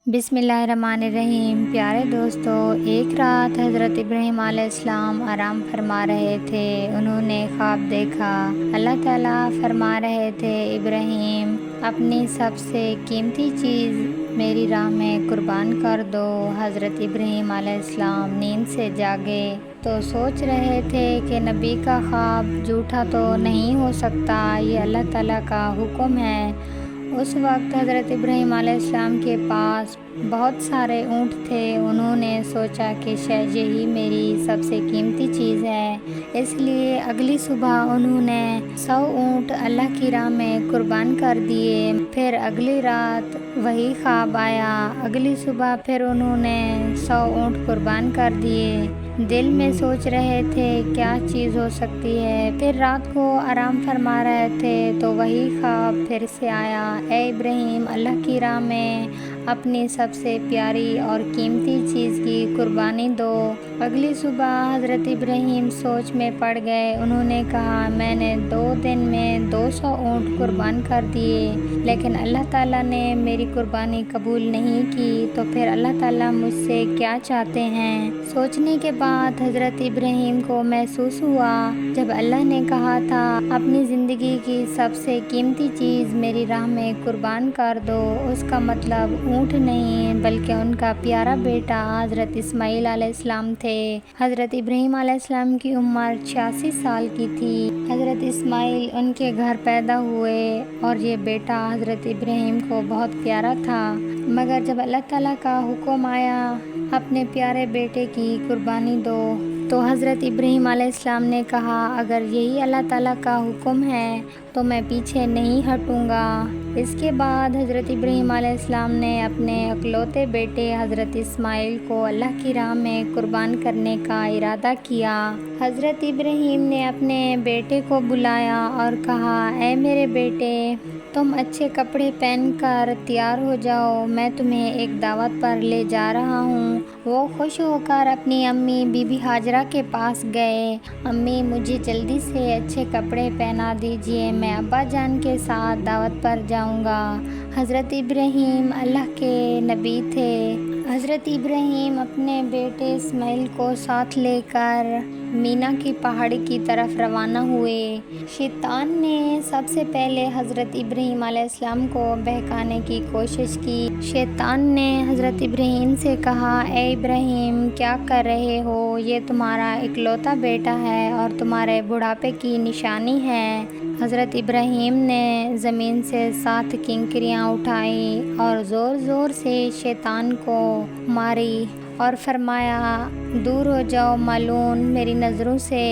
بسم اللہ الرحمن الرحیم۔ پیارے دوستو، ایک رات حضرت ابراہیم علیہ السلام آرام فرما رہے تھے۔ انہوں نے خواب دیکھا۔ اللہ تعالیٰ فرما رہے تھے، ابراہیم اپنی سب سے قیمتی چیز میری راہ میں قربان کر دو۔ حضرت ابراہیم علیہ السلام نیند سے جاگے تو سوچ رہے تھے کہ نبی کا خواب جھوٹا تو نہیں ہو سکتا، یہ اللہ تعالیٰ کا حکم ہے۔ اس وقت حضرت ابراہیم علیہ السلام کے پاس بہت سارے اونٹ تھے۔ انہوں نے سوچا کہ شاید یہی میری سب سے قیمتی چیز ہے، اس لیے اگلی صبح انہوں نے 100 اونٹ اللہ کی راہ میں قربان کر دیے۔ پھر اگلی رات وہی خواب آیا۔ اگلی صبح پھر انہوں نے 100 اونٹ قربان کر دیے۔ دل میں سوچ رہے تھے کیا چیز ہو سکتی ہے۔ پھر رات کو آرام فرما رہے تھے تو وہی خواب پھر سے آیا، اے ابراہیم اللہ کی راہ میں اپنی سب سے پیاری اور قیمتی چیز کی قربانی دو۔ اگلی صبح حضرت ابراہیم سوچ میں پڑ گئے۔ انہوں نے کہا، میں نے 2 دن میں 200 اونٹ قربان کر دیے، لیکن اللہ تعالیٰ نے میری قربانی قبول نہیں کی، تو پھر اللہ تعالیٰ مجھ سے کیا چاہتے ہیں؟ سوچنے کے بعد حضرت ابراہیم کو محسوس ہوا، جب اللہ نے کہا تھا اپنی زندگی کی سب سے قیمتی چیز میری راہ میں قربان کر دو، اس کا مطلب اونٹ نہیں بلکہ ان کا پیارا بیٹا حضرت اسماعیل علیہ السلام تھے۔ حضرت ابراہیم علیہ السلام کی عمر 86 سال کی تھی۔ حضرت اسماعیل ان کے گھر پیدا ہوئے اور یہ بیٹا حضرت ابراہیم کو بہت پیارا تھا، مگر جب اللہ تعالیٰ کا حکم آیا اپنے پیارے بیٹے کی قربانی دو، تو حضرت ابراہیم علیہ السلام نے کہا، اگر یہی اللہ تعالیٰ کا حکم ہے تو میں پیچھے نہیں ہٹوں گا۔ اس کے بعد حضرت ابراہیم علیہ السلام نے اپنے اکلوتے بیٹے حضرت اسماعیل کو اللہ کی راہ میں قربان کرنے کا ارادہ کیا۔ حضرت ابراہیم نے اپنے بیٹے کو بلایا اور کہا، اے میرے بیٹے، تم اچھے کپڑے پہن کر تیار ہو جاؤ، میں تمہیں ایک دعوت پر لے جا رہا ہوں۔ وہ خوش ہو کر اپنی امی بی بی ہاجرہ کے پاس گئے۔ امی، مجھے جلدی سے اچھے کپڑے پہنا دیجیے، میں ابا جان کے ساتھ دعوت پر جاؤں گا۔ حضرت ابراہیم اللہ کے نبی تھے۔ حضرت ابراہیم اپنے بیٹے اسماعیل کو ساتھ لے کر مینا کی پہاڑی کی طرف روانہ ہوئے۔ شیطان نے سب سے پہلے حضرت ابراہیم علیہ السلام کو بہکانے کی کوشش کی۔ شیطان نے حضرت ابراہیم سے کہا، اے ابراہیم، کیا کر رہے ہو؟ یہ تمہارا اکلوتا بیٹا ہے اور تمہارے بڑھاپے کی نشانی ہے۔ حضرت ابراہیم نے زمین سے 7 کنکریاں اٹھائیں اور زور زور سے شیطان کو ماری اور فرمایا، دور ہو جاؤ ملعون میری نظروں سے۔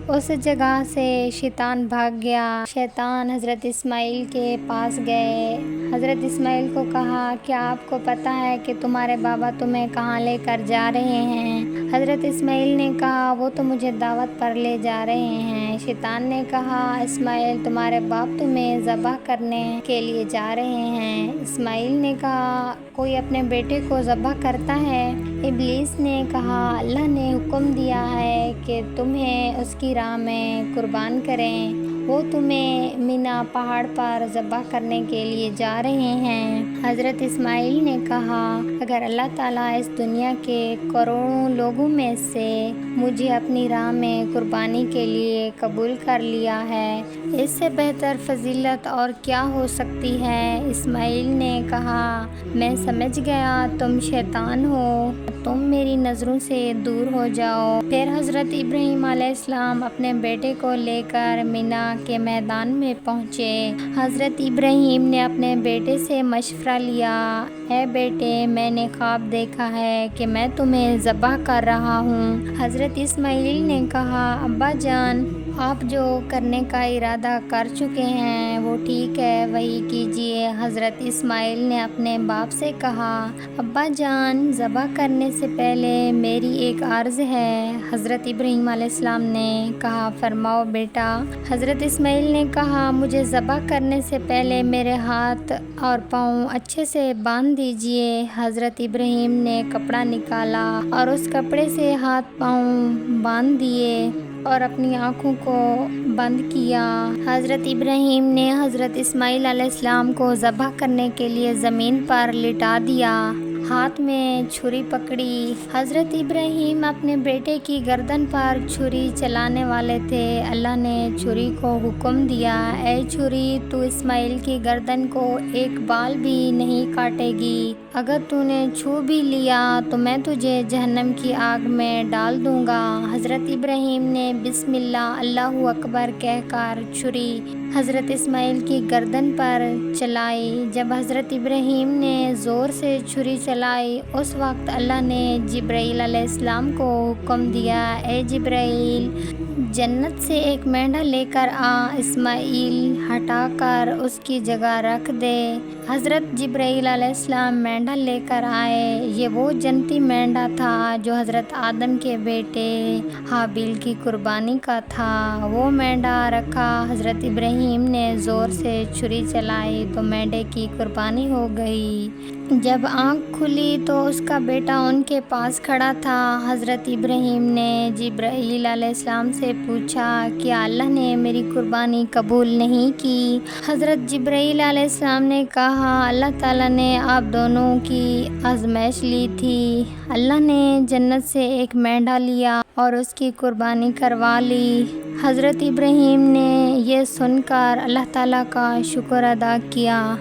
اس جگہ سے شیطان بھاگ گیا۔ شیطان حضرت اسماعیل کے پاس گئے۔ حضرت اسماعیل کو کہا، کیا آپ کو پتہ ہے کہ تمہارے بابا تمہیں کہاں لے کر جا رہے ہیں؟ حضرت اسماعیل نے کہا، وہ تو مجھے دعوت پر لے جا رہے ہیں۔ شیطان نے کہا، اسماعیل، تمہارے باپ تمہیں ذبح کرنے کے لیے جا رہے ہیں۔ اسماعیل نے کہا، کوئی اپنے بیٹے کو ذبح کرتا ہے؟ ابلیس نے کہا، اللہ نے حکم دیا ہے کہ تمہیں اس کی راہ میں قربان کریں، وہ تمہیں مینا پہاڑ پر ذبح کرنے کے لیے جا رہے ہیں۔ حضرت اسماعیل نے کہا، اگر اللہ تعالیٰ اس دنیا کے کروڑوں لوگوں میں سے مجھے اپنی راہ میں قربانی کے لیے قبول کر لیا ہے، اس سے بہتر فضیلت اور کیا ہو سکتی ہے؟ اسماعیل نے کہا، میں سمجھ گیا تم شیطان ہو، تم میری نظروں سے دور ہو جاؤ۔ پھر حضرت ابراہیم علیہ السلام اپنے بیٹے کو لے کر مینا کے میدان میں پہنچے۔ حضرت ابراہیم نے اپنے بیٹے سے مشورہ لیا، اے بیٹے، میں نے خواب دیکھا ہے کہ میں تمہیں ذبح کر رہا ہوں۔ حضرت اسماعیل نے کہا، ابا جان، آپ جو کرنے کا ارادہ کر چکے ہیں وہ ٹھیک ہے، وہی کیجیے۔ حضرت اسماعیل نے اپنے باپ سے کہا، ابا جان، ذبح کرنے سے پہلے میری ایک عرض ہے۔ حضرت ابراہیم علیہ السلام نے کہا، فرماؤ بیٹا۔ حضرت اسماعیل نے کہا، مجھے ذبح کرنے سے پہلے میرے ہاتھ اور پاؤں اچھے سے باندھ دیجیے۔ حضرت ابراہیم نے کپڑا نکالا اور اس کپڑے سے ہاتھ پاؤں باندھ دیے اور اپنی آنکھوں کو بند کیا۔ حضرت ابراہیم نے حضرت اسماعیل علیہ السلام کو ذبح کرنے کے لیے زمین پر لٹا دیا ہاتھ میں چھری پکڑی۔ حضرت ابراہیم اپنے بیٹے کی گردن پر چھری چلانے والے تھے۔ اللہ نے چھری کو حکم دیا، اے چھری، تو اسماعیل کی گردن کو ایک بال بھی نہیں کاٹے گی۔ اگر تو نے چھو بھی لیا تو میں تجھے جہنم کی آگ میں ڈال دوں گا۔ حضرت ابراہیم نے بسم اللہ، اللہ اکبر کہہ کر چھری حضرت اسماعیل کی گردن پر چلائی۔ جب حضرت ابراہیم نے زور سے چھری چلائی، اس وقت اللہ نے جبرائیل علیہ السلام کو حکم دیا، اے جبرائیل، جنت سے ایک مینڈھا لے کر آ، اسماعیل ہٹا کر اس کی جگہ رکھ دے۔ حضرت جبرائیل علیہ السلام مینڈھا لے کر آئے۔ یہ وہ جنتی مینڈھا تھا جو حضرت آدم کے بیٹے حابیل کی قربانی کا تھا۔ وہ مینڈھا رکھا، حضرت ابراہیم نے زور سے چھری چلائی تو مینڈھے کی قربانی ہو گئی۔ جب آنکھ کھلی تو اس کا بیٹا ان کے پاس کھڑا تھا۔ حضرت ابراہیم نے جبرائیل علیہ السلام سے پوچھا، کیا اللہ نے میری قربانی قبول نہیں کی؟ حضرت جبرائیل علیہ السلام نے کہا، اللہ تعالیٰ نے آپ دونوں کی آزمائش لی تھی۔ اللہ نے جنت سے ایک مینڈھا لیا اور اس کی قربانی کروا لی۔ حضرت ابراہیم نے یہ سن کر اللہ تعالیٰ کا شکر ادا کیا۔